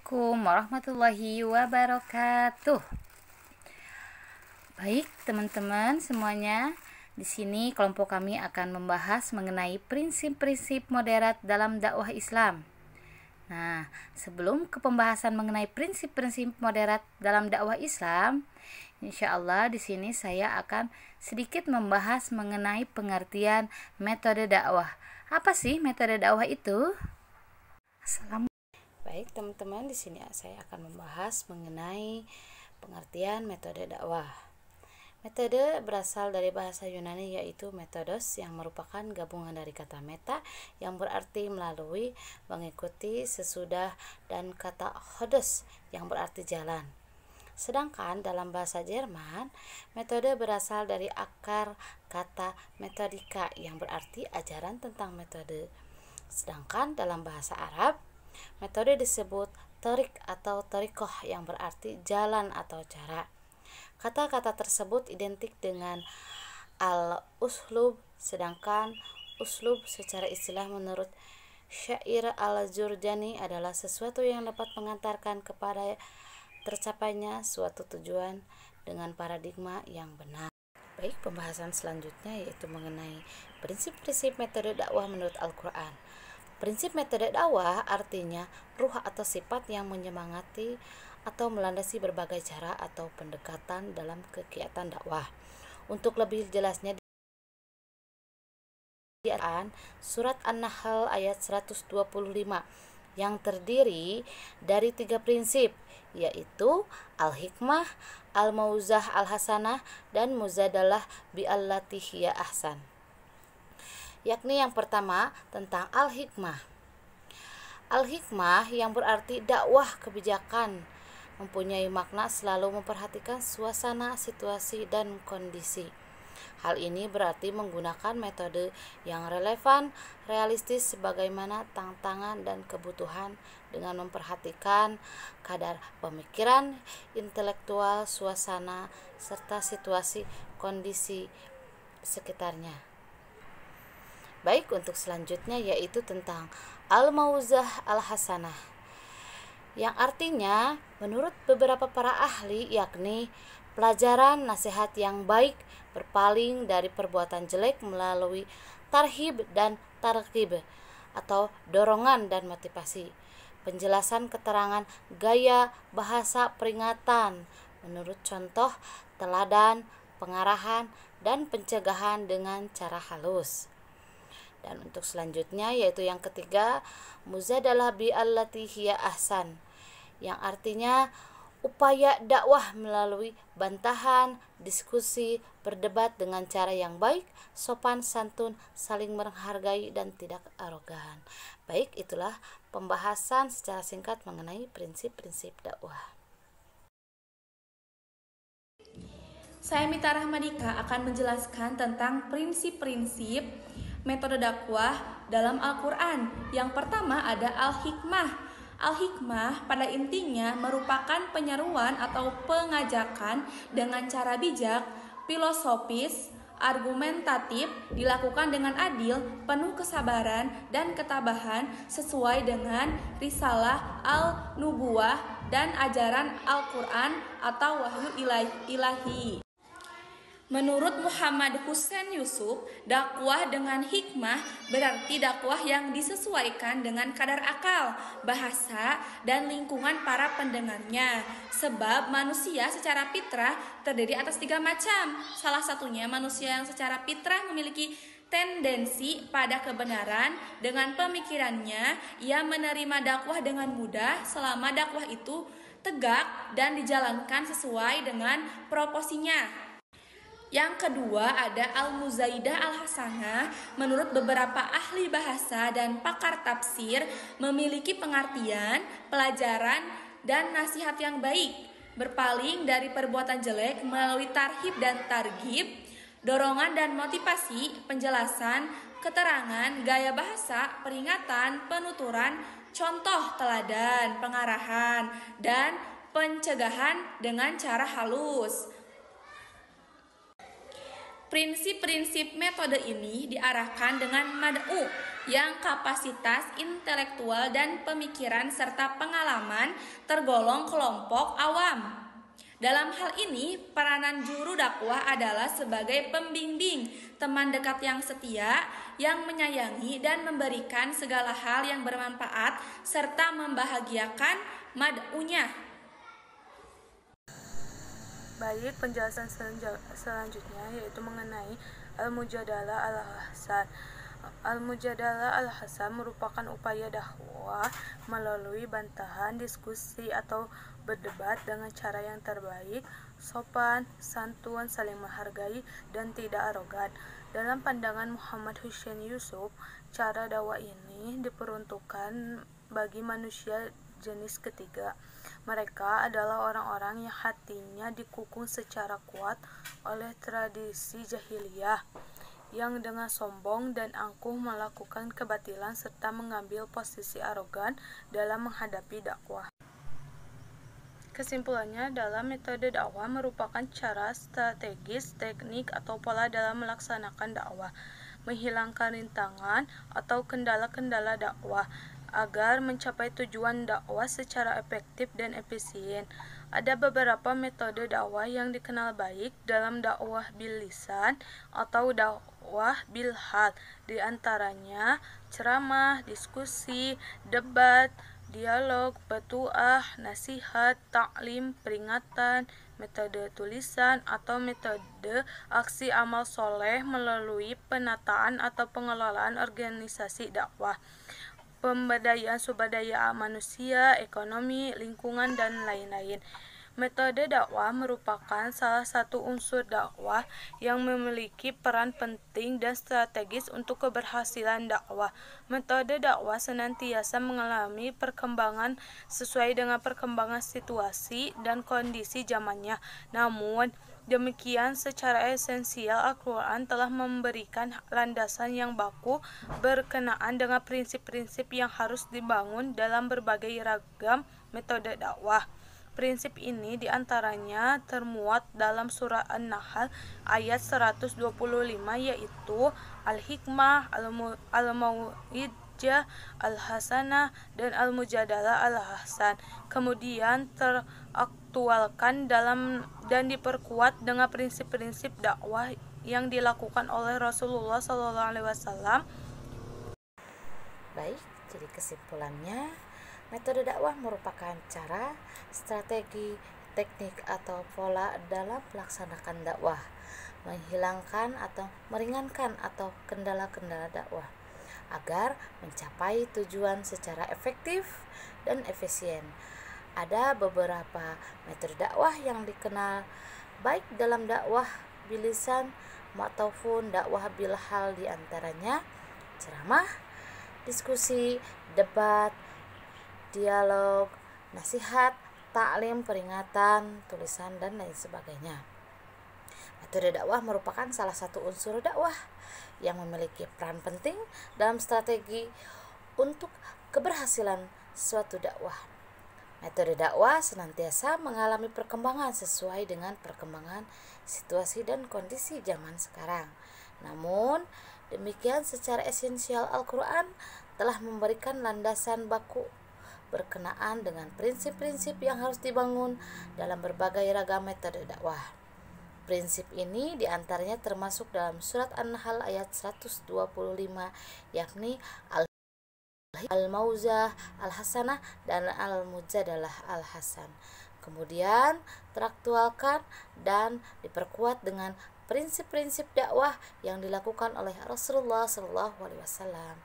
Assalamualaikum warahmatullahi wabarakatuh. Baik, teman-teman semuanya, di sini kelompok kami akan membahas mengenai prinsip-prinsip moderat dalam dakwah Islam. Nah, sebelum ke pembahasan mengenai prinsip-prinsip moderat dalam dakwah Islam, insya Allah di sini saya akan sedikit membahas mengenai pengertian metode dakwah. Apa sih metode dakwah itu? Baik, teman-teman, di sini saya akan membahas mengenai pengertian metode dakwah. Metode berasal dari bahasa Yunani yaitu metodos yang merupakan gabungan dari kata meta yang berarti melalui, mengikuti, sesudah, dan kata hodos yang berarti jalan. Sedangkan dalam bahasa Jerman, metode berasal dari akar kata metodika yang berarti ajaran tentang metode. Sedangkan dalam bahasa Arab, metode disebut torik atau torikoh yang berarti jalan atau cara. Kata-kata tersebut identik dengan al-uslub, sedangkan uslub secara istilah menurut syair al-Jurjani adalah sesuatu yang dapat mengantarkan kepada tercapainya suatu tujuan dengan paradigma yang benar. Baik, pembahasan selanjutnya yaitu mengenai prinsip-prinsip metode dakwah menurut Al-Quran. Prinsip metode dakwah artinya ruh atau sifat yang menyemangati atau melandasi berbagai cara atau pendekatan dalam kegiatan dakwah. Untuk lebih jelasnya di surat An-Nahl ayat 125 yang terdiri dari 3 prinsip, yaitu al-hikmah, al-mauzah al-hasanah, dan muzadalah bi'allati hiya ahsan. Yakni yang pertama tentang al-hikmah. Al-hikmah yang berarti dakwah kebijakan mempunyai makna selalu memperhatikan suasana, situasi, dan kondisi. Hal ini berarti menggunakan metode yang relevan, realistis sebagaimana tantangan dan kebutuhan dengan memperhatikan kadar pemikiran, intelektual, suasana, serta situasi kondisi sekitarnya. Baik, untuk selanjutnya yaitu tentang al-mauzah al-hasanah, yang artinya menurut beberapa para ahli yakni pelajaran nasihat yang baik berpaling dari perbuatan jelek melalui tarhib dan targhib atau dorongan dan motivasi. Penjelasan keterangan gaya bahasa peringatan menurut contoh, teladan, pengarahan, dan pencegahan dengan cara halus. Dan untuk selanjutnya yaitu yang ketiga, muzadalah bi'allati hiya ahsan, yang artinya upaya dakwah melalui bantahan, diskusi, berdebat dengan cara yang baik, sopan santun, saling menghargai, dan tidak arogan. Baik, itulah pembahasan secara singkat mengenai prinsip-prinsip dakwah. Saya Mita Rahmadika akan menjelaskan tentang prinsip-prinsip metode dakwah dalam Al-Quran. Yang pertama ada al-hikmah. Al-hikmah pada intinya merupakan penyeruan atau pengajakan dengan cara bijak, filosofis, argumentatif, dilakukan dengan adil, penuh kesabaran dan ketabahan sesuai dengan risalah al-nubuwah dan ajaran Al-Quran atau wahyu ilahi. Menurut Muhammad Hussein Yusuf, dakwah dengan hikmah berarti dakwah yang disesuaikan dengan kadar akal, bahasa, dan lingkungan para pendengarnya. Sebab manusia secara fitrah terdiri atas 3 macam. Salah satunya manusia yang secara fitrah memiliki tendensi pada kebenaran. Dengan pemikirannya, ia menerima dakwah dengan mudah selama dakwah itu tegak dan dijalankan sesuai dengan proporsinya. Yang kedua ada al-muzaidah al-hasanah. Menurut beberapa ahli bahasa dan pakar tafsir, memiliki pengertian, pelajaran, dan nasihat yang baik, berpaling dari perbuatan jelek melalui tarhib dan targhib, dorongan dan motivasi, penjelasan, keterangan, gaya bahasa, peringatan, penuturan, contoh teladan, pengarahan, dan pencegahan dengan cara halus. Prinsip-prinsip metode ini diarahkan dengan mad'u yang kapasitas intelektual dan pemikiran serta pengalaman tergolong kelompok awam. Dalam hal ini, peranan juru dakwah adalah sebagai pembimbing, teman dekat yang setia, yang menyayangi dan memberikan segala hal yang bermanfaat serta membahagiakan mad'unya. Baik, penjelasan selanjutnya yaitu mengenai Al-Mujadalah Al-Hasan. Al-Mujadalah Al-Hasan merupakan upaya dakwah melalui bantahan, diskusi, atau berdebat dengan cara yang terbaik, sopan, santun, saling menghargai, dan tidak arogan. Dalam pandangan Muhammad Hussein Yusuf, cara dakwah ini diperuntukkan bagi manusia jenis ketiga. Mereka adalah orang-orang yang hatinya dikukung secara kuat oleh tradisi jahiliyah, yang dengan sombong dan angkuh melakukan kebatilan serta mengambil posisi arogan dalam menghadapi dakwah. Kesimpulannya, dalam metode dakwah merupakan cara strategis, teknik, atau pola dalam melaksanakan dakwah, menghilangkan rintangan atau kendala-kendala dakwah agar mencapai tujuan dakwah secara efektif dan efisien. Ada beberapa metode dakwah yang dikenal baik dalam dakwah bil lisan atau dakwah bil hal, di antaranya ceramah, diskusi, debat, dialog, petuah, nasihat, taklim, peringatan, metode tulisan, atau metode aksi amal soleh melalui penataan atau pengelolaan organisasi dakwah, pemberdayaan sumber daya manusia, ekonomi, lingkungan, dan lain-lain. Metode dakwah merupakan salah satu unsur dakwah yang memiliki peran penting dan strategis untuk keberhasilan dakwah. Metode dakwah senantiasa mengalami perkembangan sesuai dengan perkembangan situasi dan kondisi zamannya. Namun demikian, secara esensial Al-Quran telah memberikan landasan yang baku berkenaan dengan prinsip-prinsip yang harus dibangun dalam berbagai ragam metode dakwah. Prinsip ini diantaranya termuat dalam surah An-Nahl ayat 125, yaitu Al-Hikmah, Al-Mau'izah Al-Hasanah, dan Al-Mujadalah Al-Hasan. Kemudian teraktualkan dalam dan diperkuat dengan prinsip-prinsip dakwah yang dilakukan oleh Rasulullah SAW. Baik, jadi kesimpulannya, metode dakwah merupakan cara, strategi, teknik, atau pola dalam melaksanakan dakwah, menghilangkan atau meringankan atau kendala-kendala dakwah agar mencapai tujuan secara efektif dan efisien. Ada beberapa metode dakwah yang dikenal baik dalam dakwah bilisan maupun dakwah bil hal, di antaranya ceramah, diskusi, debat, dialog, nasihat, taklim, peringatan, tulisan, dan lain sebagainya. Metode dakwah merupakan salah satu unsur dakwah yang memiliki peran penting dalam strategi untuk keberhasilan suatu dakwah. Metode dakwah senantiasa mengalami perkembangan sesuai dengan perkembangan situasi dan kondisi zaman sekarang. Namun demikian, secara esensial Al-Quran telah memberikan landasan baku berkenaan dengan prinsip-prinsip yang harus dibangun dalam berbagai ragam metode dakwah. Prinsip ini diantaranya termasuk dalam surat An-Nahl ayat 125, yakni Al-Mau'izah Al-Hasanah dan Al-Mujadalah Al-Hasan. Kemudian teraktualkan dan diperkuat dengan prinsip-prinsip dakwah yang dilakukan oleh Rasulullah SAW.